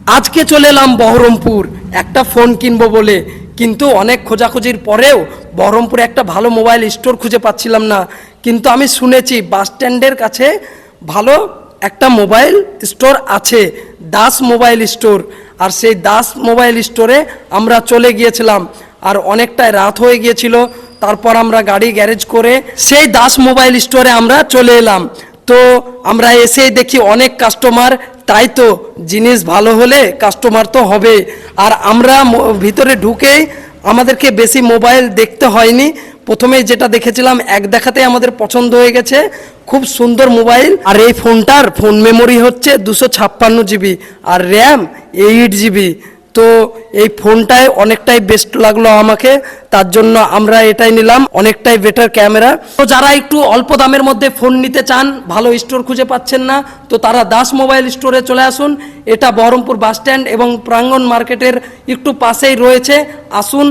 আজকে চলে এলাম বহরমপুর একটা ফোন কিনবো বলে, কিন্তু অনেক খোঁজাখুঁজির পরেও বহরমপুরে একটা ভালো মোবাইল স্টোর খুঁজে পাচ্ছিলাম না। কিন্তু আমি শুনেছি বাস স্ট্যান্ডের কাছে ভালো একটা মোবাইল স্টোর আছে, দাস মোবাইল স্টোর। আর সেই দাস মোবাইল স্টোরে আমরা চলে গিয়েছিলাম, আর অনেকটাই রাত হয়ে গিয়েছিল। তারপর আমরা গাড়ি গ্যারেজ করে সেই দাস মোবাইল স্টোরে আমরা চলে এলাম। তো আমরা এসেই দেখি অনেক কাস্টমার, তাই তো জিনিস ভালো হলে কাস্টমার তো হবে। আর আমরা ভিতরে ঢুকেই আমাদেরকে বেশি মোবাইল দেখতে হয়নি, প্রথমে যেটা দেখেছিলাম এক দেখাতে আমাদের পছন্দ হয়ে গেছে, খুব সুন্দর মোবাইল। আর এই ফোনটার ফোন মেমোরি হচ্ছে 256 GB আর র্যাম 8 GB। তো এই ফোনটায় অনেকটাই বেস্ট লাগলো আমাকে, তার জন্য আমরা এটাই নিলাম, অনেকটাই বেটার ক্যামেরা। তো যারা একটু অল্প দামের মধ্যে ফোন নিতে চান, ভালো স্টোর খুঁজে পাচ্ছেন না, তো তারা দাস মোবাইল স্টোরে চলে আসুন। এটা বহরমপুর বাস স্ট্যান্ড এবং প্রাঙ্গণ মার্কেটের একটু পাশেই রয়েছে, আসুন।